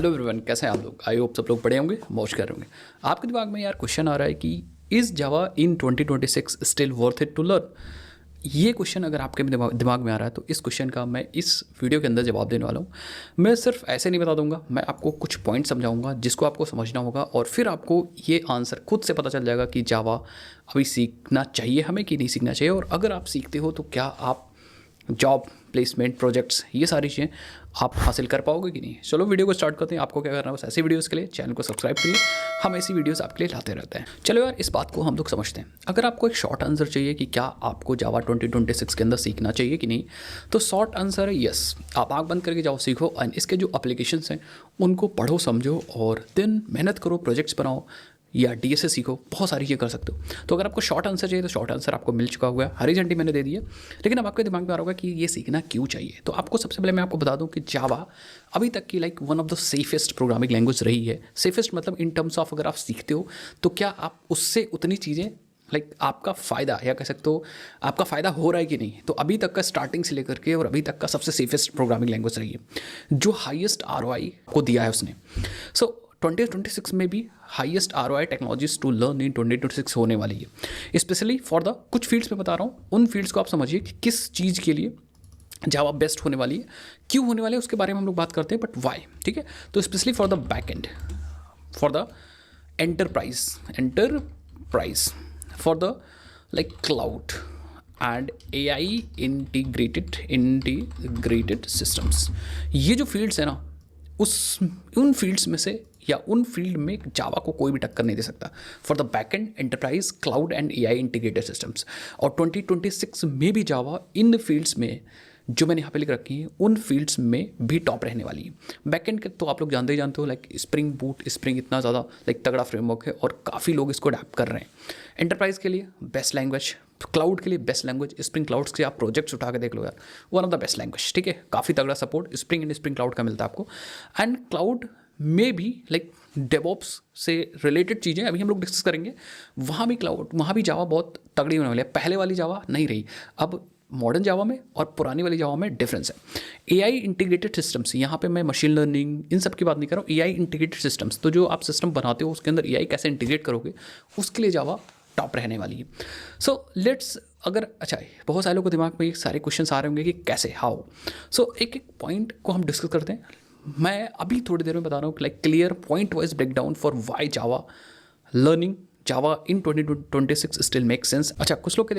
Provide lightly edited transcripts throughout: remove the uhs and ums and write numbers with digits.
Hello everyone, कैसे हैं आप लोग। आई होप सब लोग बड़े होंगे, मौज कर रहे होंगे। आपके दिमाग में यार क्वेश्चन आ रहा है कि is java in 2026 still worth it to learn. ये क्वेश्चन अगर आपके दिमाग में आ रहा है तो इस क्वेश्चन का मैं इस वीडियो के अंदर जवाब देने वाला हूँ। मैं सिर्फ ऐसे नहीं बता दूंगा, मैं आपको कुछ पॉइंट समझाऊंगा जिसको आपको समझना होगा और फिर आपको ये आंसर खुद से पता चल जाएगा कि जावा अभी सीखना चाहिए हमें कि नहीं सीखना चाहिए, और अगर आप सीखते हो तो क्या आप जॉब, प्लेसमेंट, प्रोजेक्ट्स, ये सारी चीज़ें आप हासिल कर पाओगे कि नहीं। चलो वीडियो को स्टार्ट करते हैं। आपको क्या करना है, बस ऐसी वीडियोस के लिए चैनल को सब्सक्राइब करिए, हम ऐसी वीडियोस आपके लिए लाते रहते हैं। चलो यार, इस बात को हम लोग समझते हैं। अगर आपको एक शॉर्ट आंसर चाहिए कि क्या आपको जावा 2026 के अंदर सीखना चाहिए कि नहीं, तो शॉर्ट आंसर है यस। आप आँख बंद करके जाओ, सीखो, एंड इसके जो एप्लीकेशंस हैं उनको पढ़ो, समझो, और दिन मेहनत करो, प्रोजेक्ट्स बनाओ या डीएसए सीखो, बहुत सारी चीज़ें कर सकते हो। तो अगर आपको शॉर्ट आंसर चाहिए तो शॉर्ट आंसर आपको मिल चुका हुआ है, हरी झंडी मैंने दे दी है। लेकिन अब आपके दिमाग में आ रहा होगा कि ये सीखना क्यों चाहिए। तो आपको सबसे पहले मैं आपको बता दूं कि जावा अभी तक की one of the safest programming language रही है। सेफेस्ट मतलब इन टर्म्स ऑफ अगर आप सीखते हो तो क्या आप उससे उतनी चीज़ें आपका फ़ायदा, या कह सकते हो आपका फ़ायदा हो रहा है कि नहीं। तो अभी तक का स्टार्टिंग से लेकर के और अभी तक का सबसे सेफेस्ट प्रोग्रामिंग लैंग्वेज रही है, जो हाईएस्ट आरओआई को दिया है उसने। सो 2026 में भी highest ROI technologies to learn in 2026 होने वाली है, स्पेशली फॉर द कुछ फील्ड्स में बता रहा हूँ। उन फील्ड्स को आप समझिए कि किस चीज़ के लिए जावा बेस्ट होने वाली है, क्यों होने वाली है, उसके बारे में हम लोग बात करते हैं, बट वाई। ठीक है, तो specially for the back and, for the enterprise, for the cloud and AI integrated systems. ये जो फील्ड्स है ना, उन फील्ड्स में से या उन फील्ड में जावा को कोई भी टक्कर नहीं दे सकता for the back and, enterprise, cloud and AI integrated systems. और 2026 में भी जावा इन फील्ड्स में जो मैंने यहाँ पे लिख रखी है उन फील्ड्स में भी टॉप रहने वाली है। बैकएंड के तो आप लोग जानते ही जानते हो, स्प्रिंग बूट, स्प्रिंग इतना ज़्यादा तगड़ा फ्रेमवर्क है और काफ़ी लोग इसको अडैप्ट कर रहे हैं। एंटरप्राइज के लिए बेस्ट लैंग्वेज, क्लाउड के लिए बेस्ट लैंग्वेज, स्प्रिंग क्लाउड्स के आप प्रोजेक्ट्स उठा के देख लो यार, one of the best language. ठीक है, काफ़ी तगड़ा support spring and spring cloud का मिलता है आपको। एंड क्लाउड में भी डेवऑप्स से रिलेटेड चीज़ें अभी हम लोग डिस्कस करेंगे। वहाँ भी क्लाउड, वहाँ भी जावा बहुत तगड़ी होने वाली है। पहले वाली जावा नहीं रही, अब मॉडर्न जावा में और पुरानी वाली जावा में डिफरेंस है। एआई इंटीग्रेटेड सिस्टम्स, यहाँ पे मैं मशीन लर्निंग इन सब की बात नहीं कर रहा हूँ। एआई इंटीग्रेटेड सिस्टम्स, तो जो आप सिस्टम बनाते हो उसके अंदर एआई कैसे इंटीग्रेट करोगे, उसके लिए जावा टॉप रहने वाली है। सो लेट्स, अगर अच्छा, बहुत सारे लोगों के दिमाग में ये सारे क्वेश्चन आ रहे होंगे कि कैसे, हाउ। सो एक एक पॉइंट को हम डिस्कस करते हैं। मैं अभी थोड़ी देर में बता रहा हूँ clear point wise breakdown for why java learning java in 2026 still make sense. अच्छा, कुछ लोग के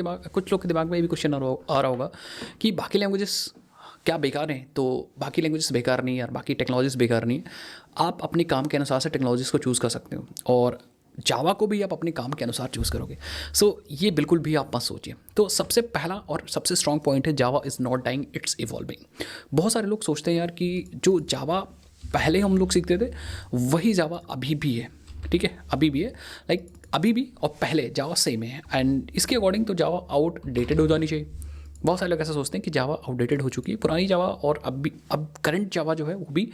दिमाग में ये भी क्वेश्चन आ रहा होगा कि बाकी लैंग्वेजेस क्या बेकार हैं। तो बाकी लैंग्वेजेस बेकार नहीं है यार, बाकी टेक्नोलॉजीज बेकार नहीं है। आप अपने काम के अनुसार से टेक्नोलॉजीज को चूज़ कर सकते हो और जावा को भी आप अपने काम के अनुसार चूज़ करोगे। सो ये बिल्कुल भी आप मत सोचिए। तो सबसे पहला और सबसे स्ट्रॉन्ग पॉइंट है, java is not dying, it's evolving. बहुत सारे लोग सोचते हैं यार कि जो जावा पहले हम लोग सीखते थे वही जावा अभी भी है। ठीक है, अभी भी है, अभी भी और पहले जावा सेम है, एंड इसके अकॉर्डिंग तो जावा आउटडेटेड हो जानी चाहिए। बहुत सारे लोग ऐसा सोचते हैं कि जावा आउटडेटेड हो चुकी है, पुरानी जावा और अब करंट जावा जो है वो भी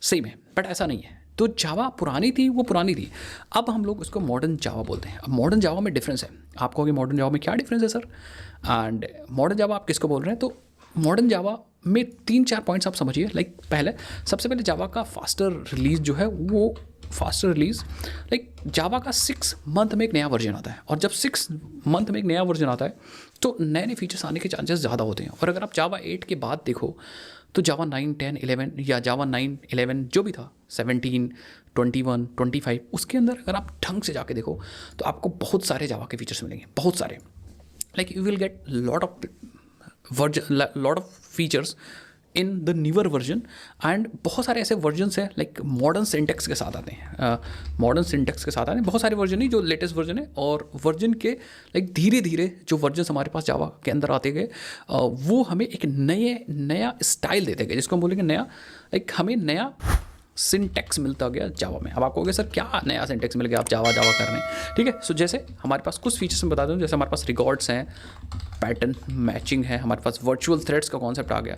सेम है, बट ऐसा नहीं है। तो जावा पुरानी थी, वो पुरानी थी, अब हम लोग उसको मॉडर्न जावा बोलते हैं। अब मॉडर्न जावा में डिफरेंस है। आप कहोगे मॉडर्न जावा में क्या डिफरेंस है सर, एंड मॉडर्न जावा आप किसको बोल रहे हैं। तो मॉडर्न जावा में 3-4 पॉइंट्स आप समझिए। पहले, सबसे पहले जावा का फास्टर रिलीज जो है, वो फास्टर रिलीज जावा का 6 मंथ में एक नया वर्जन आता है, और जब 6 मंथ में एक नया वर्जन आता है तो नए नए फीचर्स आने के चांसेस ज़्यादा होते हैं। और अगर आप जावा 8 के बाद देखो तो जावा 9, 10, 11 या जावा 9, 11 जो भी था, 17, 21, 25, उसके अंदर अगर आप ढंग से जाके देखो तो आपको बहुत सारे जावा के फीचर्स मिलेंगे, बहुत सारे। You will get lot of features in the newer version, and बहुत सारे ऐसे वर्जन्स हैं मॉडर्न सिंटेक्स के साथ आते हैं। मॉडर्न सिंटेक्स के साथ आते हैं बहुत सारे वर्जन ही, जो लेटेस्ट वर्जन है। और वर्जन के धीरे धीरे जो वर्जन हमारे पास जावा के अंदर आते गए, वो हमें एक नया स्टाइल देते गए, जिसको हम बोलेंगे नया, हमें नया सिंटेक्स मिलता गया जावा में। अब आप कहोगे सर क्या नया सिंटेक्स मिल गया, आप जावा कर रहे हैं। ठीक है, सो जैसे हमारे पास कुछ फीचर्स में बता दूँ, जैसे हमारे पास रिकॉर्ड्स हैं, पैटर्न मैचिंग है, हमारे पास वर्चुअल थ्रेड्स का कॉन्सेप्ट आ गया,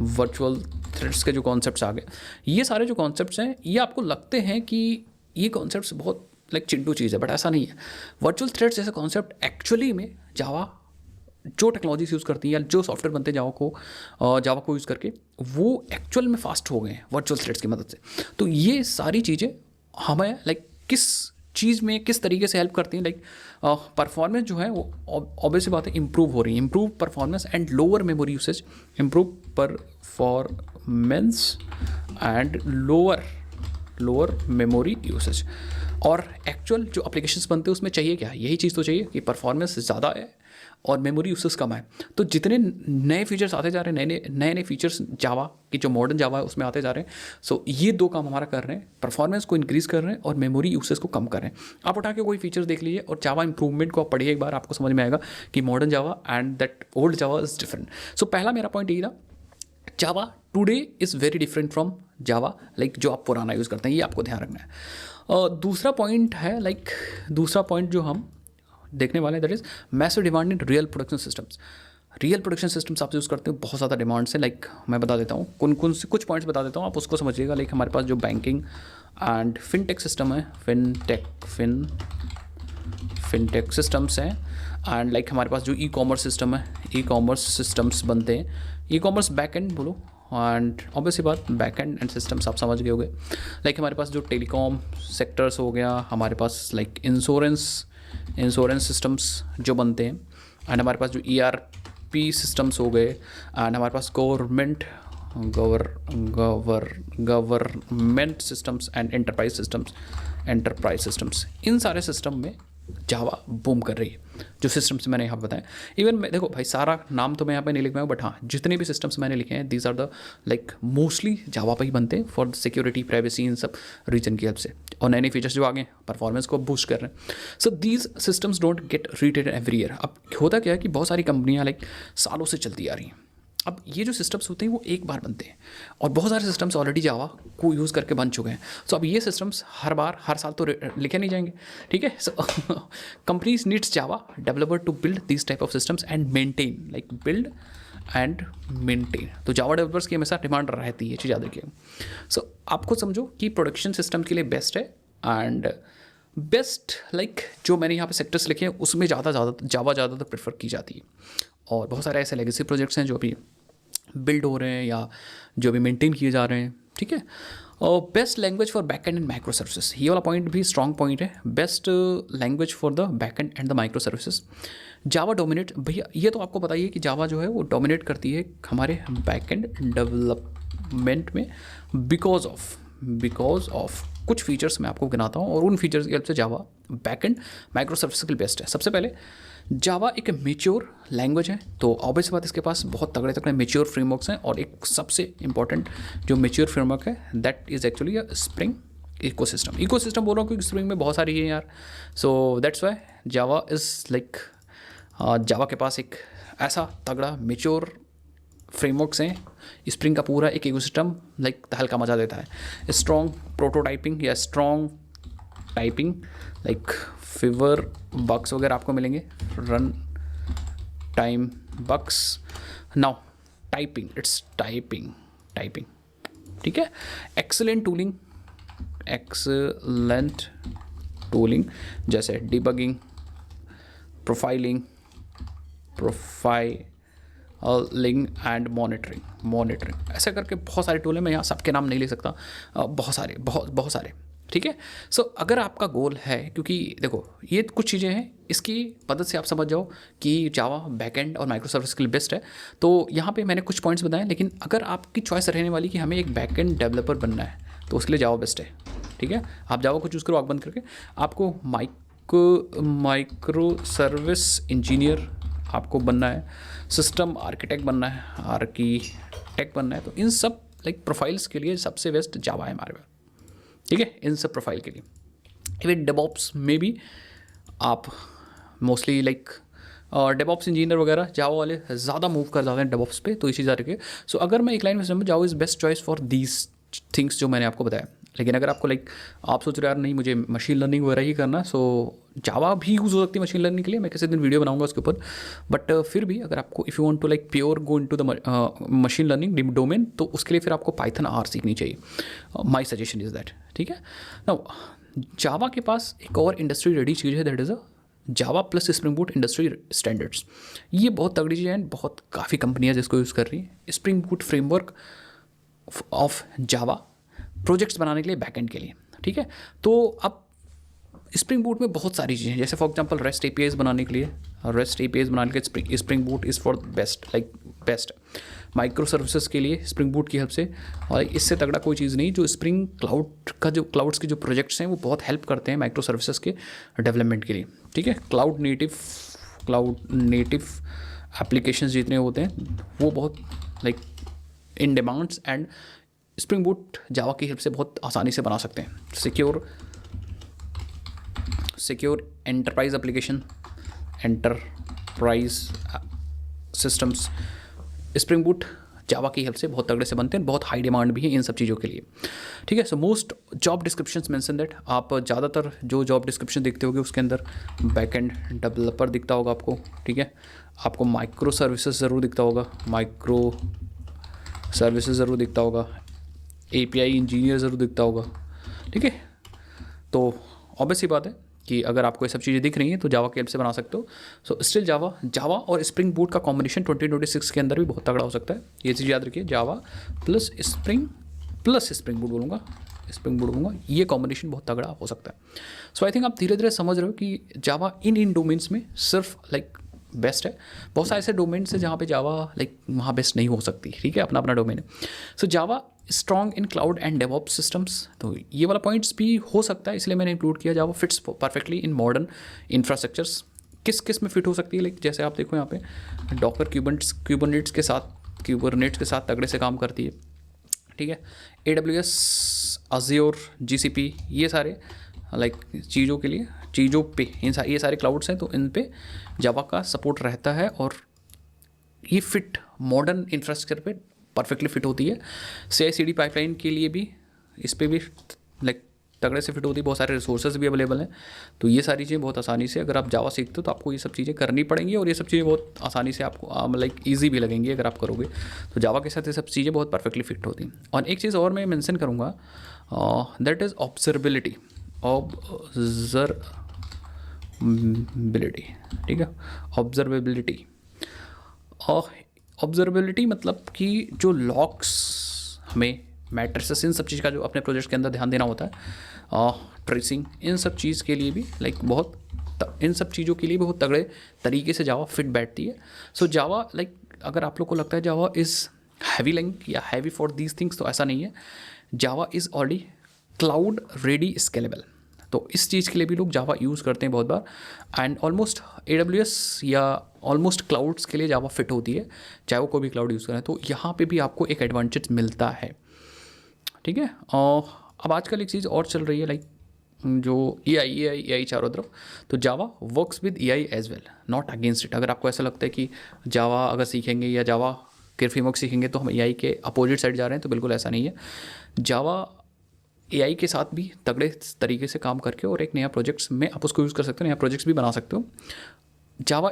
वर्चुअल थ्रेड्स के जो कॉन्सेप्ट्स आ गए। ये सारे जो कॉन्सेप्ट्स हैं, ये आपको लगते हैं कि ये कॉन्सेप्ट्स बहुत चिंटू चीज़ है, बट ऐसा नहीं है। वर्चुअल थ्रेड्स जैसे कॉन्सेप्ट एक्चुअली में जावा जो टेक्नोलॉजीज यूज़ करती हैं या जो सॉफ्टवेयर बनते हैं जावा को यूज़ करके, वो एक्चुअल में फास्ट हो गए हैं वर्चुअल थ्रेड्स की मदद से। तो ये सारी चीज़ें हमें लाइक किस चीज़ में किस तरीके से हेल्प करती हैं, लाइक परफॉर्मेंस जो है वो ऑब्वियस बात है इंप्रूव हो रही है, improve performance and lower memory usage, improve performance and lower memory usage. और एक्चुअल जो एप्लीकेशंस बनते हैं उसमें चाहिए क्या, यही चीज़ तो चाहिए कि परफॉर्मेंस ज़्यादा है और मेमोरी यूसेज कम है। तो जितने नए फीचर्स आते जा रहे हैं, नए फीचर्स जावा की जो मॉडर्न जावा है उसमें आते जा रहे हैं, सो ये दो काम हमारा कर रहे हैं, परफॉर्मेंस को इंक्रीज़ कर रहे हैं और मेमोरी यूसेज को कम कर रहे हैं। आप उठा के कोई फीचर्स देख लीजिए और जावा इंप्रूवमेंट को आप पढ़िए एक बार, आपको समझ में आएगा कि modern Java and that old Java is different. So पहला मेरा पॉइंट यही था, Java today is very different from Java like जो आप पुराना यूज़ करते हैं, ये आपको ध्यान रखना है। दूसरा पॉइंट है दूसरा पॉइंट जो हम देखने वाले हैं that is massive demand in real production systems. Real production systems आप यूज़ करते हो, बहुत ज़्यादा डिमांड से, लाइक मैं बता देता हूँ कौन से कुछ पॉइंट्स बता देता हूँ, आप उसको समझिएगा। लाइक हमारे पास जो बैंकिंग एंड फिनटेक सिस्टम है, फिनटेक सिस्टम्स हैं, एंड लाइक हमारे पास जो ई कॉमर्स सिस्टम है, ई कॉमर्स सिस्टम्स बनते हैं, ई कॉमर्स बैक एंड बोलो, एंड ऑब्वियसली बात बैक एंड सिस्टम्स आप समझ गए होंगे। लाइक हमारे पास जो टेलीकॉम सेक्टर्स हो गया, हमारे पास लाइक इंश्योरेंस सिस्टम्स जो बनते हैं, एंड हमारे पास जो ERP सिस्टम्स हो गए, एंड हमारे पास government systems and enterprise systems, इन सारे सिस्टम में जावा बूम कर रही है। जो सिस्टम्स मैंने यहाँ बताए, इवन मैं देखो भाई सारा नाम तो मैं यहाँ पे नहीं लिख पाया, बट हाँ जितने भी सिस्टम्स मैंने लिखे हैं these are the like mostly java पे ही बनते हैं फॉर सिक्योरिटी, प्राइवेसी, इन सब रीजन की हेल्प से। और नए फीचर्स जो आ गए परफॉर्मेंस को बूस्ट कर रहे हैं। So these systems don't get rated every year. अब होता क्या है कि बहुत सारी कंपनियाँ लाइक सालों से चलती आ रही हैं। अब ये जो सिस्टम्स होते हैं वो एक बार बनते हैं और बहुत सारे सिस्टम्स ऑलरेडी जावा को यूज़ करके बन चुके हैं। सो अब ये सिस्टम्स हर साल तो लिखे नहीं जाएंगे, ठीक है। So companies needs java developer to build this type of systems and maintain, like build and maintain. तो जावा डेवलपर्स की हमेशा डिमांड रहती है, चीज़ याद रखिए। सो आपको समझो कि प्रोडक्शन सिस्टम के लिए बेस्ट है, एंड बेस्ट लाइक जो मैंने यहाँ पे सेक्टर्स लिखे हैं उसमें जावा ज़्यादातर प्रेफर की जाती है। और बहुत सारे ऐसे लेगेसी प्रोजेक्ट्स हैं जो अभी बिल्ड हो रहे हैं या जो अभी मेंटेन किए जा रहे हैं, ठीक है। और best language for back and and micro services, ये वाला पॉइंट भी स्ट्रॉन्ग पॉइंट है। Best language for the back and and the micro services. Java dominate, भैया ये तो आपको पता ही है कि जावा जो है वो डोमिनेट करती है हमारे बैक एंड डेवलपमेंट में बिकॉज ऑफ कुछ फीचर्स मैं आपको गिनाता हूँ, और उन फीचर्स की हेल्प से Java back and micro services के लिए बेस्ट है। सबसे पहले जावा एक मेच्योर लैंग्वेज है, तो ऑब्वियस बात इसके पास बहुत तगड़े मेच्योर फ्रेमवर्क्स हैं, और एक सबसे इंपॉर्टेंट जो मेच्योर फ्रेमवर्क है that is actually a spring ecosystem बोल रहा हूँ क्योंकि स्प्रिंग में बहुत सारी है यार। So that's why Java is like Java के पास एक ऐसा तगड़ा मेच्योर फ्रेमवर्क्स हैं। स्प्रिंग का पूरा एक इकोसिस्टम लाइक हल्का मजा देता है। स्ट्रॉन्ग प्रोटोटाइपिंग या strong typing like fever bugs वगैरह आपको मिलेंगे, run time bugs. Now typing, ठीक है। एक्सेलेंट टूलिंग जैसे डिबगिंग, प्रोफाइलिंग एंड मॉनिटरिंग, ऐसा करके बहुत सारे टूल हैं। मैं यहाँ सबके नाम नहीं ले सकता, बहुत सारे, ठीक है। सो अगर आपका गोल है, क्योंकि देखो ये कुछ चीज़ें हैं, इसकी मदद से आप समझ जाओ कि जावा बैकएंड और माइक्रो सर्विस के लिए बेस्ट है। तो यहाँ पे मैंने कुछ पॉइंट्स बताए, लेकिन अगर आपकी चॉइस रहने वाली कि हमें एक बैकएंड डेवलपर बनना है तो उसके लिए जावा बेस्ट है, ठीक है। आप जावा को चूज़ करो आँख बंद करके। आपको माइक्रो सर्विस इंजीनियर आपको बनना है, सिस्टम आर्किटेक्ट बनना है, तो इन सब लाइक प्रोफाइल्स के लिए सबसे बेस्ट जावा है हमारे पास, ठीक है। इन सब प्रोफाइल के लिए इवन डेवऑप्स में भी आप मोस्टली लाइक डेवऑप्स इंजीनियर वगैरह जावा वाले ज़्यादा मूव कर जाते हैं डेवऑप्स पे, तो इसी तरह के। सो अगर मैं एक लाइन में समझूँ, जावा is best choice for these things जो मैंने आपको बताया। लेकिन अगर आपको लाइक आप सोच रहे यार नहीं मुझे मशीन लर्निंग वगैरह ही करना, सो जावा भी यूज़ हो सकती है मशीन लर्निंग के लिए, मैं किसी दिन वीडियो बनाऊंगा उसके ऊपर। बट फिर भी अगर आपको if you want to like pure go into the machine learning domain, तो उसके लिए फिर आपको पाइथन आर सीखनी चाहिए। माई सजेशन इज़ दैट, ठीक है। नाउ जावा के पास एक और इंडस्ट्री रेडी चीज़ है, that is a Java plus spring boot industry standards, ये बहुत तगड़ी चीज़ है, बहुत काफ़ी कंपनियां जिसको यूज़ कर रही हैं। Spring boot framework of Java projects बनाने के लिए, बैकएंड के लिए, ठीक है। तो अब स्प्रिंग बूट में बहुत सारी चीज़ें हैं, जैसे फॉर एग्जांपल रेस्ट एपीआईज बनाने के लिए, रेस्ट एपीआईज बनाने के लिए spring boot is for best, like best. Micro services के लिए स्प्रिंग बूट की हेल्प से, और इससे तगड़ा कोई चीज़ नहीं। जो स्प्रिंग क्लाउड का जो क्लाउड्स के जो प्रोजेक्ट्स हैं वो बहुत हेल्प करते हैं माइक्रो सर्विसेज के डेवलपमेंट के लिए, ठीक है। क्लाउड नेटिव एप्लीकेशंस जितने होते हैं वो बहुत like in demands, and Spring Boot Java की हेल्प से बहुत आसानी से बना सकते हैं। Secure enterprise application, enterprise systems Spring Boot Java की हेल्प से बहुत तगड़े से बनते हैं, बहुत हाई डिमांड भी है इन सब चीज़ों के लिए, ठीक है। So most job descriptions mention that, आप ज़्यादातर जो जॉब डिस्क्रिप्शन देखते होगे उसके अंदर बैकएंड डेवलपर दिखता होगा आपको, ठीक है। आपको माइक्रो सर्विसेज ज़रूर दिखता होगा, एपीआई इंजीनियर ज़रूर दिखता होगा, ठीक है। तो ऑब्वियस ही बात है कि अगर आपको ये सब चीज़ें दिख रही हैं तो जावा की हेल्प से बना सकते हो। सो स्टिल जावा और स्प्रिंग बूट का कॉम्बिनेशन 2026 के अंदर भी बहुत तगड़ा हो सकता है, ये चीज़ याद रखिए। जावा प्लस स्प्रिंग बूट बोलूँगा, ये कॉम्बिनेशन बहुत तगड़ा हो सकता है। सो आई थिंक आप धीरे धीरे समझ रहे हो कि जावा इन डोमेन्स में सिर्फ लाइक बेस्ट है। बहुत सारे ऐसे डोमेन्स है जहाँ पे जावा लाइक वहाँ बेस्ट नहीं हो सकती, ठीक है, अपना अपना डोमेन है। So Java strong in cloud and DevOps systems, तो ये वाला पॉइंट्स भी हो सकता है, इसलिए मैंने इंक्लूड किया। Java fits perfectly in modern infrastructures, किस में फिट हो सकती है, लाइक जैसे आप देखो यहाँ पे डॉकर क्यूबरनेट्स के साथ तगड़े से काम करती है, ठीक है। AWS, अज़्योर, GCP, ये सारे लाइक चीज़ों पे ये सारे क्लाउड्स हैं, तो इन पे जावा का सपोर्ट रहता है, और ये फिट मॉडर्न इंफ्रास्ट्रक्चर पे परफेक्टली फिट होती है। CI/CD पाइपलाइन के लिए भी इस पे भी लाइक तगड़े से फिट होती है, बहुत सारे रिसोर्सेज भी अवेलेबल हैं। तो ये सारी चीज़ें बहुत आसानी से, अगर आप जावा सीखते हो तो आपको ये सब चीज़ें करनी पड़ेंगी, और ये सब चीज़ें बहुत आसानी से आपको लाइक ईजी भी लगेंगी अगर आप करोगे। तो जावा के साथ ये सब चीज़ें बहुत परफेक्टली फिट होती हैं। और एक चीज़ और मैं मेंशन करूँगा, दैट इज़ ऑब्जर्वेबिलिटी, ठीक है। ऑब्जर्वेबिलिटी मतलब कि जो लॉक्स हमें मैट्रिसेस, इन सब चीज़ का जो अपने प्रोजेक्ट के अंदर ध्यान देना होता है, ट्रेसिंग, इन सब चीज़ के लिए भी लाइक इन सब चीज़ों के लिए बहुत तगड़े तरीके से जावा फिट बैठती है। सो जावा लाइक अगर आप लोग को लगता है जावा इज़ हैवी लिंक या हैवी फॉर दीज थिंग्स, तो ऐसा नहीं है। Java is already cloud ready scalable, तो इस चीज़ के लिए भी लोग जावा यूज़ करते हैं बहुत बार, एंड ऑलमोस्ट AWS या ऑलमोस्ट क्लाउड्स के लिए जावा फिट होती है, चाहे वो कोई भी क्लाउड यूज़ करें। तो यहाँ पे भी आपको एक एडवांटेज मिलता है, ठीक है। और अब आजकल एक चीज़ और चल रही है, लाइक जो AI चारों तरफ, तो Java works with AI as well, not against it. अगर आपको ऐसा लगता है कि जावा अगर सीखेंगे या जावा के फ्रेमवर्क सीखेंगे तो हम AI के अपोजिट साइड जा रहे हैं, तो बिल्कुल ऐसा नहीं है। जावा AI के साथ भी तगड़े तरीके से काम करके और एक नया प्रोजेक्ट्स में आप उसको यूज़ कर सकते हो, नया प्रोजेक्ट्स भी बना सकते हो। Java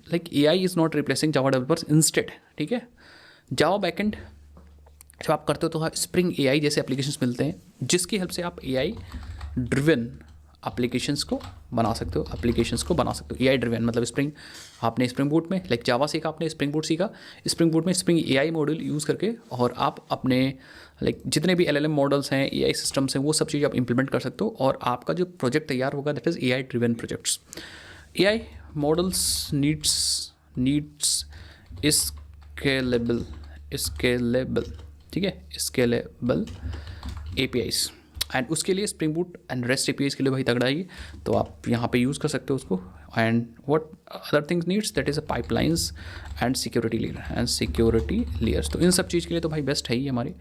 like AI is not replacing Java developers instead, ठीक है। जावा बैकएंड जब आप करते हो तो स्प्रिंग AI जैसे एप्लीकेशंस मिलते हैं, जिसकी हेल्प से आप AI ड्रिवन एप्लीकेशंस को बना सकते हो, AI ड्रिवन मतलब स्प्रिंग, आपने स्प्रिंग बूट में लाइक जावा सीखा, आपने स्प्रिंग बूट सीखा, स्प्रिंग बूट में स्प्रिंग AI मॉड्यूल यूज़ करके, और आप अपने लाइक जितने भी LLM मॉडल्स हैं, AI सिस्टम्स हैं, वो सब चीज़ आप इंप्लीमेंट कर सकते हो, और आपका जो प्रोजेक्ट तैयार होगा that is AI driven projects. AI models needs scalable, ठीक है, स्केलेबल APIs, एंड उसके लिए spring boot and rest APIs के लिए भाई तगड़ा ही, तो आप यहाँ पे यूज़ कर सकते हो उसको। And what other things needs, that is a pipelines and security layers, तो इन सब चीज़ के लिए तो भाई बेस्ट है ही हमारे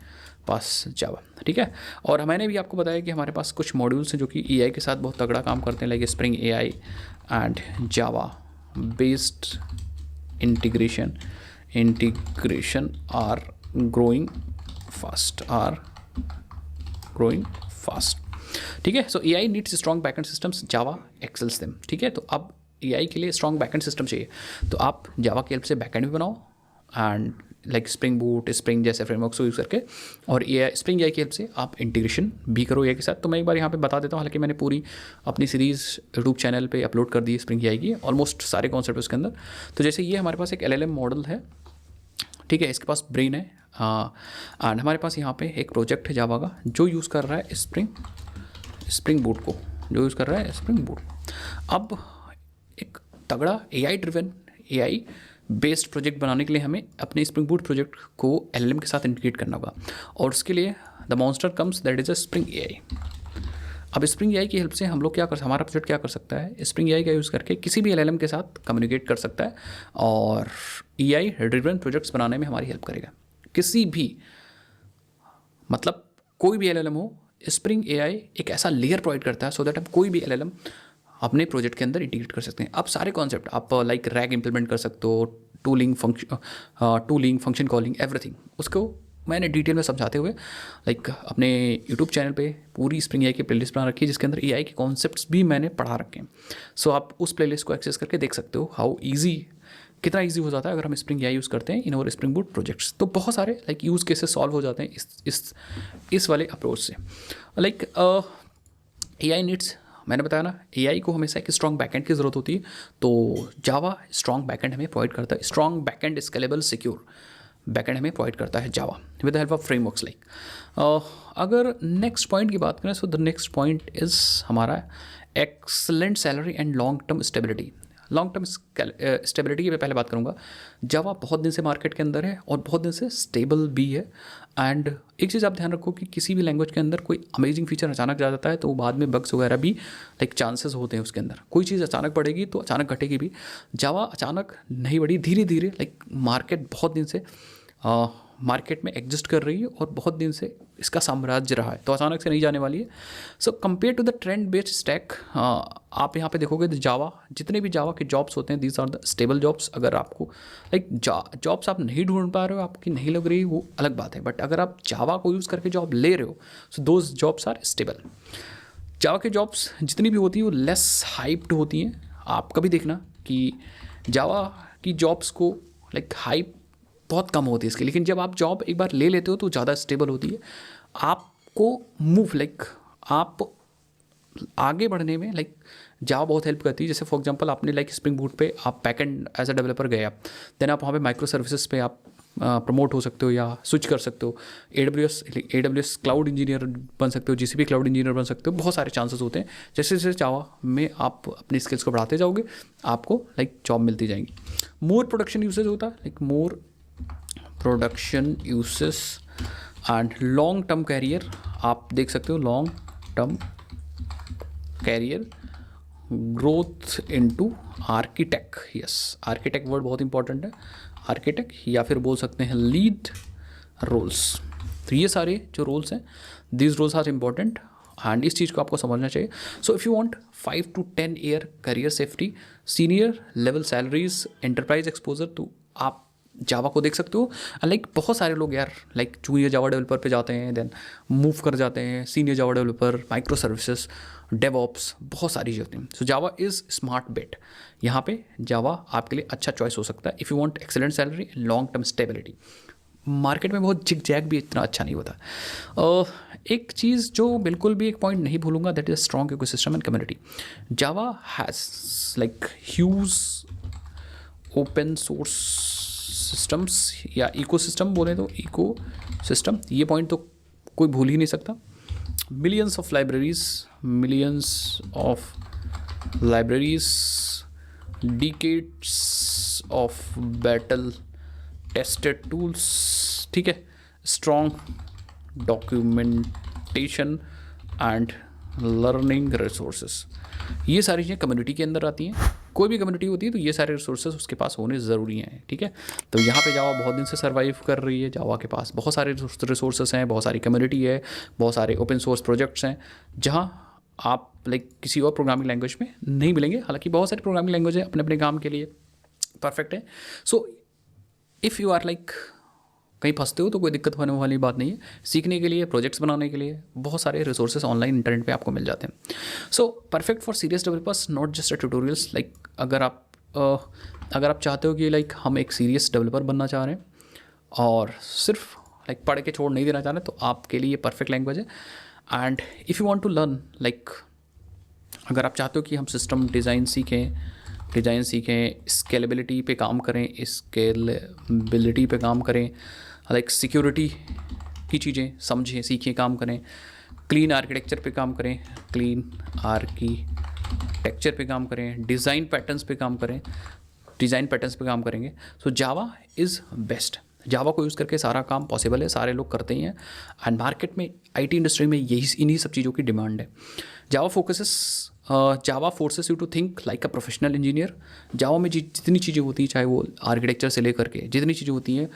पास जावा, ठीक है। और मैंने भी आपको बताया कि हमारे पास कुछ मॉड्यूल्स हैं जो कि AI के साथ बहुत तगड़ा काम करते हैं, like Spring AI and Java based integration are growing fast, ठीक है। So AI needs strong backend systems, Java excels them, ठीक है। तो अब AI के लिए स्ट्रॉन्ग बैकएंड सिस्टम चाहिए, तो आप जावा की हेल्प से बैकएंड भी बनाओ and like spring boot, spring जैसे फ्रेमवर्क्स को यूज़ करके, और ए स्प्रिंग AI की हेल्प से आप इंटीग्रेशन भी करो AI के साथ। तो मैं एक बार यहाँ पे बता देता हूँ, हालांकि मैंने पूरी अपनी सीरीज़ यूट्यूब चैनल पे अपलोड कर दी है स्प्रिंग AI की, ऑलमोस्ट सारे कॉन्सेप्ट उसके अंदर। तो जैसे ये हमारे पास एक LLM मॉडल है, ठीक है, इसके पास ब्रेन है, एंड हमारे पास यहाँ पे एक प्रोजेक्ट है जावा का जो यूज़ कर रहा है स्प्रिंग बूट को, जो यूज़ कर रहा है स्प्रिंग बूट। अब एक तगड़ा AI driven, AI based project बनाने के लिए हमें अपने स्प्रिंग बूट प्रोजेक्ट को LLM के साथ इंटीग्रेट करना होगा, और उसके लिए the monster comes, that is a spring AI। अब स्प्रिंग AI की हेल्प से हम लोग हमारा प्रोजेक्ट क्या कर सकता है, स्प्रिंग AI का यूज़ करके किसी भी LLM के साथ कम्युनिकेट कर सकता है, और AI ड्रिवन प्रोजेक्ट्स बनाने में हमारी हेल्प करेगा। किसी भी, मतलब कोई भी LLM हो, स्प्रिंग AI एक ऐसा लेयर प्रोवाइड करता है सो दैट हम कोई भी LLM अपने प्रोजेक्ट के अंदर इंटीग्रेट कर सकते हैं। अब सारे कॉन्सेप्ट आप लाइक रैग इंप्लीमेंट कर सकते हो, टूलिंग, फंक्शन कॉलिंग, एवरीथिंग, उसको मैंने डिटेल में समझाते हुए लाइक अपने यूट्यूब चैनल पे पूरी स्प्रिंग AI की प्लेलिस्ट बना रखी है, जिसके अंदर AI के कॉन्सेप्ट्स भी मैंने पढ़ा रखे हैं। सो आप उस प्लेलिस्ट को एक्सेस करके देख सकते हो हाउ ईजी, कितना ईजी हो जाता है अगर हम स्प्रिंग AI यूज़ करते हैं इन और स्प्रिंग बूट प्रोजेक्ट्स। तो बहुत सारे लाइक यूज़ केसेस सॉल्व हो जाते हैं इस वाले अप्रोच से। लाइक AI नीड्स, मैंने बताया ना, AI को हमेशा एक स्ट्रॉन्ग बैकएंड की ज़रूरत होती है, तो जावा स्ट्रॉन्ग बैकएंड हमें प्रोवाइड करता है। Strong backend, scalable, secure backend हमें प्रोवाइड करता है Java with the help of frameworks like. अगर नेक्स्ट पॉइंट की बात करें, so the next point is हमारा excellent salary and long term stability. Long term stability की मैं पहले बात करूँगा। जावा बहुत दिन से मार्केट के अंदर है और बहुत दिन से स्टेबल भी है। एंड एक चीज़ आप ध्यान रखो कि किसी भी लैंग्वेज के अंदर कोई अमेजिंग फीचर अचानक जा जाता है तो बाद में बग्स वगैरह भी लाइक चांसेस होते हैं उसके अंदर। कोई चीज़ अचानक बढ़ेगी तो अचानक घटेगी भी। जावा अचानक नहीं बढ़ी, धीरे धीरे लाइक मार्केट बहुत दिन से मार्केट में एग्जिस्ट कर रही है और बहुत दिन से इसका साम्राज्य रहा है, तो अचानक से नहीं जाने वाली है। So compare to the trend based stack, आप यहाँ पे देखोगे तो जावा, जितने भी जावा के जॉब्स होते हैं, these are the stable jobs. अगर आपको लाइक जॉब्स आप नहीं ढूंढ पा रहे हो, आपकी नहीं लग रही, वो अलग बात है, बट अगर आप जावा को यूज़ करके जॉब ले रहे हो, so those jobs are stable. Java के जॉब्स जितनी भी होती है वो लेस हाइप्ड होती हैं। आप कभी देखना कि जावा की जॉब्स को लाइक हाइप बहुत कम होती है इसकी, लेकिन जब आप जॉब एक बार ले लेते हो तो ज़्यादा स्टेबल होती है। आपको मूव लाइक आप आगे बढ़ने में लाइक जावा बहुत हेल्प करती है। जैसे फॉर एग्जांपल आपने लाइक स्प्रिंग बूट पे आप बैकएंड एज अ डेवलपर गए आप, देन आप वहाँ पे माइक्रो सर्विसेज पे आप प्रमोट हो सकते हो या स्विच कर सकते हो। AWS क्लाउड इंजीनियर बन सकते हो, GCP क्लाउड इंजीनियर बन सकते हो। बहुत सारे चांसेस होते हैं। जैसे जैसे जावा में आप अपनी स्किल्स को बढ़ाते जाओगे, आपको लाइक जॉब मिलती जाएंगी। मोर प्रोडक्शन यूसेज होता है, like more production uses and long term career. आप देख सकते हो long term career growth into architect. Yes, architect word बहुत इंपॉर्टेंट है। आर्किटेक्ट या फिर बोल सकते हैं लीड रोल्स। तो ये सारे जो रोल्स हैं, these roles are important and इस चीज़ को आपको समझना चाहिए। So if you want 5 to 10 year career safety, senior level salaries, enterprise exposure, तो आप जावा को देख सकते हो। लाइक बहुत सारे लोग यार लाइक जूनियर जावा डेवलपर पे जाते हैं, देन मूव कर जाते हैं senior Java developer, micro services, DevOps, बहुत सारी चीज़ें होती हैं। सो जावा इज़ स्मार्ट बेट। यहाँ पे जावा आपके लिए अच्छा चॉइस हो सकता है if you want excellent salary, long term stability. Market में बहुत जिग जैग भी इतना अच्छा नहीं होता। एक चीज़ जो बिल्कुल भी एक पॉइंट नहीं भूलूंगा, that is strong ecosystem and community. Java has like huge open source systems या इकोसिस्टम बोले तो इकोसिस्टम, ये पॉइंट तो कोई भूल ही नहीं सकता। Millions of libraries, decades of battle tested tools, ठीक है, strong documentation and learning resources, ये सारी चीज़ें कम्युनिटी के अंदर आती हैं। कोई भी कम्युनिटी होती है तो ये सारे रिसोर्सेज उसके पास होने ज़रूरी हैं, ठीक है। तो यहाँ पे जावा बहुत दिन से सर्वाइव कर रही है। जावा के पास बहुत सारे रिसोर्सेज हैं, बहुत सारी कम्युनिटी है, बहुत सारे ओपन सोर्स प्रोजेक्ट्स हैं, जहाँ आप लाइक किसी और प्रोग्रामिंग लैंग्वेज में नहीं मिलेंगे। हालांकि बहुत सारी प्रोग्रामिंग लैंग्वेज है अपने अपने काम के लिए परफेक्ट है। So if you are like कहीं फंसते हो तो कोई दिक्कत होने वाली बात नहीं है। सीखने के लिए, प्रोजेक्ट्स बनाने के लिए बहुत सारे रिसोर्सेज ऑनलाइन इंटरनेट पे आपको मिल जाते हैं। So perfect for serious developers, not just a tutorials. Like अगर आप चाहते हो कि लाइक हम एक सीरियस डेवलपर बनना चाह रहे हैं और सिर्फ लाइक पढ़ के छोड़ नहीं देना चाह रहे तो आपके लिए परफेक्ट लैंग्वेज है। And if you want to learn like, अगर आप चाहते हो कि हम सिस्टम डिज़ाइन सीखें, स्केलेबिलिटी पे काम करें, स्केलेबिलिटी पे काम करें, लाइक सिक्योरिटी की चीज़ें समझें, सीखें, काम करें, क्लीन आर्किटेक्चर पे काम करें, क्लीन आर्किटेक्चर पे काम करें, डिज़ाइन पैटर्न्स पे काम करेंगे, सो जावा इज़ बेस्ट। जावा को यूज़ करके सारा काम पॉसिबल है, सारे लोग करते ही हैं, एंड मार्केट में आईटी इंडस्ट्री में इन्हीं सब चीज़ों की डिमांड है। Java forces you to think like a professional engineer. Java में जितनी चीज़ें होती हैं, चाहे वो आर्किटेक्चर से लेकर के जितनी चीज़ें होती हैं,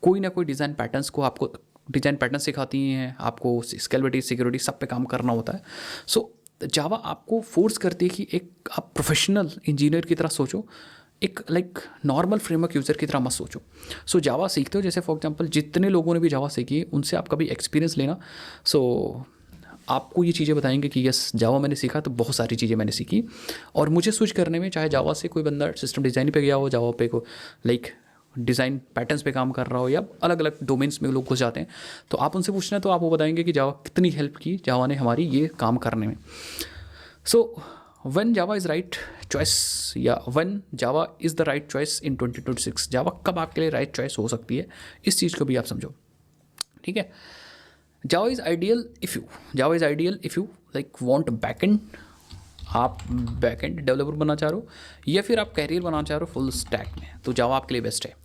कोई ना कोई डिज़ाइन पैटर्न सिखाती हैं, आपको स्केलेबिलिटी, सिक्योरिटी सब पे काम करना होता है। सो जावा आपको फोर्स करती है कि एक आप प्रोफेशनल इंजीनियर की तरह सोचो, एक लाइक नॉर्मल फ्रेमवर्क यूज़र की तरह मत सोचो। सो जावा सीखते हो, जैसे फॉर एग्जांपल जितने लोगों ने भी जावा सीखी है उनसे आप कभी एक्सपीरियंस लेना। सो आपको ये चीज़ें बताएंगे कि यस जावा मैंने सीखा तो बहुत सारी चीज़ें मैंने सीखी, और मुझे स्विच करने में, चाहे जावा से कोई बंदा सिस्टम डिज़ाइन पे गया हो, जावा पे को लाइक डिज़ाइन पैटर्न्स पे काम कर रहा हो, या अलग अलग डोमेन्स में लोग घुस जाते हैं, तो आप उनसे पूछना तो आप वो बताएंगे कि जावा कितनी हेल्प की जावा ने हमारी ये काम करने में। सो when Java is right choice, या when Java is the right choice in 2026, जावा कब आपके लिए राइट चॉइस हो सकती है, इस चीज़ को भी आप समझो, ठीक है। Java is ideal if you like want backend, आप बैकएंड डेवलपर बनना चाह रहे हो, या फिर आप कैरियर बनाना चाह रहे हो फुल स्टैक में, तो जावा आपके लिए बेस्ट है।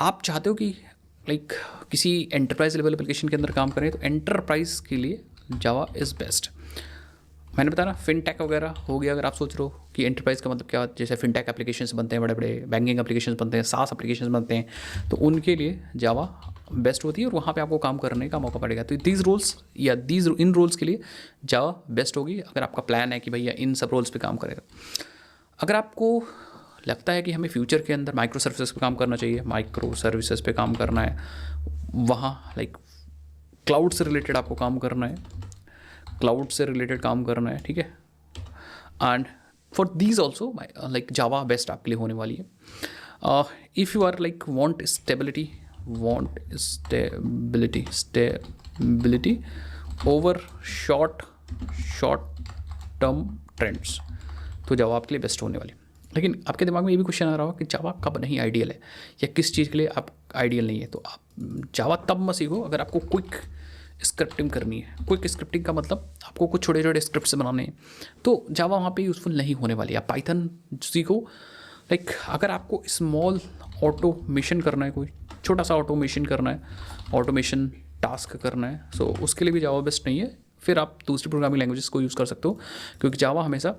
आप चाहते हो कि लाइक किसी एंटरप्राइज लेवल एप्लीकेशन के अंदर काम करें, तो एंटरप्राइज के लिए जावा इज़ बेस्ट। मैंने बताया ना, फिनटेक वगैरह हो गया, अगर आप सोच रहे हो कि एंटरप्राइज का मतलब क्या, जैसे फिनटेक एप्लीकेशंस बनते हैं, बड़े बड़े बैंकिंग एप्लीकेशंस बनते हैं, सास एप्लीकेशंस बनते हैं, तो उनके लिए जावा बेस्ट होती है, और वहाँ पे आपको काम करने का मौका पड़ेगा। तो इन रोल्स के लिए जावा बेस्ट होगी, अगर आपका प्लान है कि भैया इन सब रोल्स पे काम करेगा। अगर आपको लगता है कि हमें फ्यूचर के अंदर माइक्रो सर्विसेज पे काम करना चाहिए, माइक्रो सर्विसेज पे काम करना है, वहाँ लाइक क्लाउड से रिलेटेड आपको काम करना है, ठीक है, and for these also like Java best आपके लिए होने वाली है। If you are like want stability over short term trends, तो जावा आपके लिए बेस्ट होने वाली है। लेकिन आपके दिमाग में ये भी क्वेश्चन आ रहा हो कि जावा कब नहीं आइडियल है, या किस चीज़ के लिए आप आइडियल नहीं है, तो आप जावा तब मत सीखो अगर आपको क्विक स्क्रिप्टिंग करनी है। क्विक स्क्रिप्टिंग का मतलब आपको कुछ छोटे छोटे स्क्रिप्ट्स बनाने हैं, तो जावा वहाँ पे यूज़फुल नहीं होने वाली है। आप पाइथन सीखो, लाइक अगर आपको स्मॉल ऑटोमेशन करना है, कोई छोटा सा ऑटोमेशन करना है, ऑटोमेशन टास्क करना है, सो उसके लिए भी जावा बेस्ट नहीं है। फिर आप दूसरी प्रोग्रामिंग लैंग्वेजेस को यूज़ कर सकते हो, क्योंकि जावा हमेशा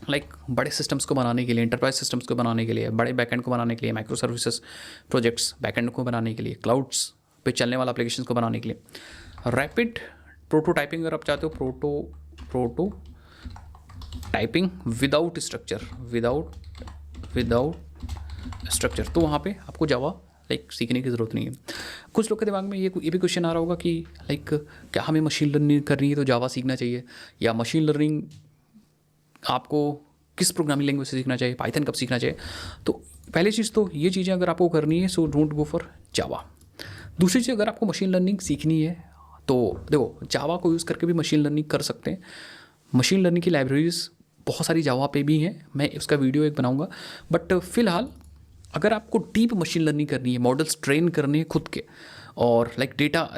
लाइक बड़े सिस्टम्स को बनाने के लिए, एंटरप्राइज सिस्टम्स को बनाने के लिए, बड़े बैकएंड को बनाने के लिए, माइक्रो सर्विसेज प्रोजेक्ट्स बैकएंड को बनाने के लिए, क्लाउड्स पे चलने वाला एप्लीकेशन को बनाने के लिए, रैपिड प्रोटोटाइपिंग अगर आप चाहते हो, प्रोटोटाइपिंग विदाउट स्ट्रक्चर, तो वहाँ पे आपको जावा लाइक सीखने की ज़रूरत नहीं है। कुछ लोग के दिमाग में ये भी क्वेश्चन आ रहा होगा कि लाइक क्या हमें मशीन लर्निंग करनी है तो जावा सीखना चाहिए, या मशीन लर्निंग आपको किस प्रोग्रामिंग लैंग्वेज से सीखना चाहिए, पाइथन कब सीखना चाहिए। तो पहली चीज़ तो ये चीज़ें अगर आपको करनी है, so don't go for Java. दूसरी चीज़, अगर आपको मशीन लर्निंग सीखनी है तो देखो जावा को यूज़ करके भी मशीन लर्निंग कर सकते हैं। मशीन लर्निंग की लाइब्रेरीज बहुत सारी जावा पे भी हैं, मैं उसका वीडियो एक बनाऊंगा। बट फिलहाल अगर आपको डीप मशीन लर्निंग करनी है, मॉडल्स ट्रेन करने हैं खुद के, और लाइक डेटा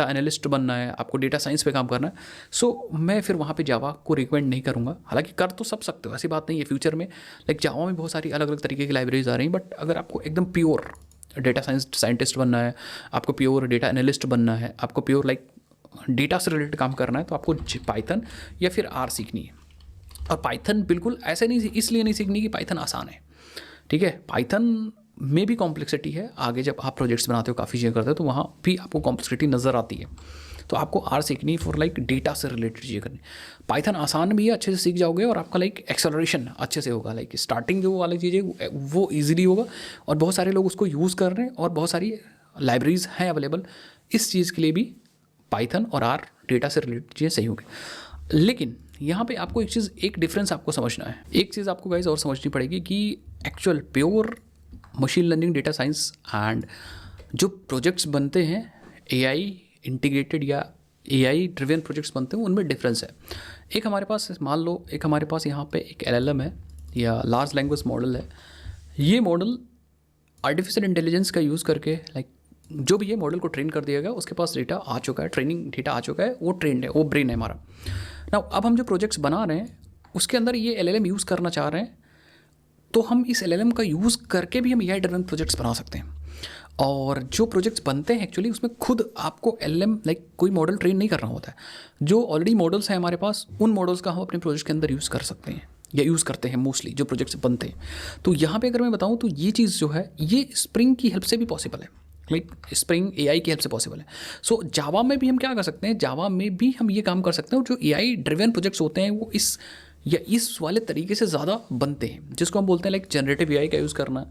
एनालिस्ट बनना है, आपको डेटा साइंस पे काम करना है, सो मैं फिर वहाँ पे जावा को रिकमेंड नहीं करूँगा। हालांकि कर तो सब सकते हो, ऐसी बात नहीं है। फ्यूचर में लाइक जावा में बहुत सारी अलग अलग तरीके की लाइब्रेरीज आ रही हैं, बट अगर आपको एकदम प्योर डेटा साइंटिस्ट बनना है, आपको प्योर डेटा एनालिस्ट बनना है, आपको प्योर लाइक डेटा से रिलेटेड काम करना है, तो आपको पाइथन या फिर आर सीखनी है। और पाइथन बिल्कुल ऐसे नहीं, इसलिए नहीं सीखनी कि पाइथन आसान है, ठीक है। पाइथन में भी कॉम्प्लेक्सिटी है, आगे जब आप प्रोजेक्ट्स बनाते हो, काफ़ी चीज़ें करते हो, तो वहाँ भी आपको कॉम्प्लेक्सिटी नज़र आती है। तो आपको आर सीखनी फॉर लाइक डेटा से रिलेटेड चीज़ें करनी। पाइथन आसान भी है, अच्छे से सीख जाओगे, और आपका लाइक एक्सेलरेशन अच्छे से होगा, लाइक स्टार्टिंग जो वाली चीज़ें वो ईजिली होगा, और बहुत सारे लोग उसको यूज़ कर रहे हैं, और बहुत सारी लाइब्रेरीज हैं अवेलेबल इस चीज़ के लिए भी। पाइथन और आर डेटा से रिलेटेड चीज़ें सही होगी। लेकिन यहाँ पे आपको एक डिफरेंस आपको समझना है। एक चीज़ आपको गाइस और समझनी पड़ेगी कि actual pure machine learning, data science and जो प्रोजेक्ट्स बनते हैं एआई इंटीग्रेटेड या एआई ड्रिवन प्रोजेक्ट्स बनते हैं उनमें डिफरेंस है। एक हमारे पास मान लो एक हमारे पास यहाँ पे एक एलएलएम है या लार्ज लैंग्वेज मॉडल है। ये मॉडल आर्टिफिशियल इंटेलिजेंस का यूज़ करके जो भी ये मॉडल को ट्रेन कर दिया गया उसके पास डेटा आ चुका है, ट्रेनिंग डेटा आ चुका है, वो ट्रेंड है, वो ब्रेन है हमारा। ना अब हम जो प्रोजेक्ट्स बना रहे हैं उसके अंदर ये एलएलएम यूज़ करना चाह रहे हैं, तो हम इस एलएलएम का यूज़ करके भी हम एआई ड्रिवन प्रोजेक्ट्स बना सकते हैं। और जो प्रोजेक्ट्स बनते हैं एक्चुअली उसमें खुद आपको एलएलएम कोई मॉडल ट्रेन नहीं करना होता है। जो ऑलरेडी मॉडल्स हैं हमारे पास, उन मॉडल्स का हम अपने प्रोजेक्ट के अंदर यूज़ कर सकते हैं या यूज़ करते हैं मोस्टली जो प्रोजेक्ट्स बनते हैं। तो यहाँ पे अगर मैं बताऊँ तो ये चीज़ जो है ये स्प्रिंग की हेल्प से भी पॉसिबल है, स्प्रिंग एआई की हेल्प से पॉसिबल है। सो जावा में भी हम क्या कर सकते हैं, जावा में भी हम ये काम कर सकते हैं। और जो एआई ड्रिवन प्रोजेक्ट्स होते हैं वो इस वाले तरीके से ज़्यादा बनते हैं, जिसको हम बोलते हैं जनरेटिव एआई का यूज़ करना,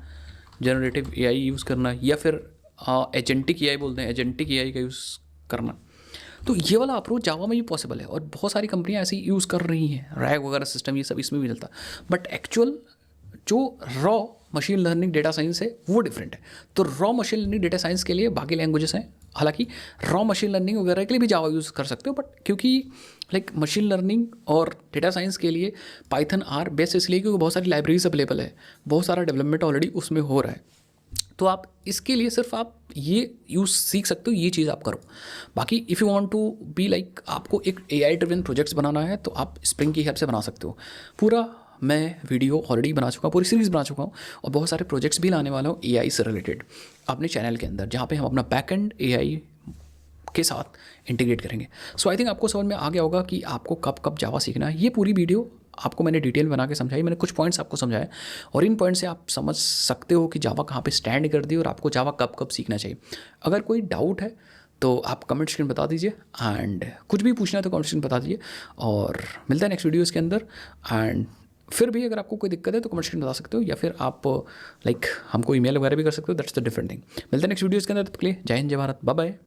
जनरेटिव एआई यूज़ करना, या फिर एजेंटिक एआई बोलते हैं, एजेंटिक एआई का यूज़ करना। तो ये वाला अप्रोच जावा में भी पॉसिबल है और बहुत सारी कंपनियां ऐसे यूज़ कर रही हैं। रैग वगैरह सिस्टम ये सब इसमें भी चलता, बट एक्चुअल जो raw machine learning data science है वो डिफरेंट है। तो raw machine learning data science के लिए बाकी लैंग्वेजेस हैं, हालांकि रॉ मशीन लर्निंग वगैरह के लिए भी जावा यूज़ कर सकते हो, बट क्योंकि मशीन लर्निंग और डेटा साइंस के लिए पाइथन आर बेस्ट इसलिए क्योंकि बहुत सारी लाइब्रेरीज अवेलेबल है, बहुत सारा डेवलपमेंट ऑलरेडी उसमें हो रहा है। तो आप इसके लिए सिर्फ आप ये यूज़ सीख सकते हो, ये चीज़ आप करो। बाकी if you want to be आपको एक एआई ड्रिवन प्रोजेक्ट्स बनाना है तो आप स्प्रिंग की हेल्प से बना सकते हो। पूरा मैं वीडियो ऑलरेडी बना चुका हूँ, पूरी सीरीज़ बना चुका हूँ और बहुत सारे प्रोजेक्ट्स भी लाने वाला हूँ एआई से रिलेटेड अपने चैनल के अंदर, जहाँ पे हम अपना बैकएंड एआई के साथ इंटीग्रेट करेंगे। सो आई थिंक आपको समझ में आ गया होगा कि आपको कब कब जावा सीखना है। ये पूरी वीडियो आपको मैंने डिटेल बना के समझाई, मैंने कुछ पॉइंट्स आपको समझाए और इन पॉइंट से आप समझ सकते हो कि जावा कहाँ पे स्टैंड कर दी और आपको जावा कब कब सीखना चाहिए। अगर कोई डाउट है तो आप कमेंट सेक्शन बता दीजिए, एंड कुछ भी पूछना है तो कमेंट सेक्शन बता दीजिए, और मिलता है नेक्स्ट वीडियोज़ के अंदर। एंड फिर भी अगर आपको कोई दिक्कत है तो कमेंट सेक्शन बता सकते हो, या फिर आप हमको ईमेल वगैरह भी कर सकते हो, दैट्स द डिफरेंट थिंग। मिलते हैं नेक्स्ट वीडियोज़ के अंदर, तब तक के लिए जय हिंद, जय भारत, बाय बाय।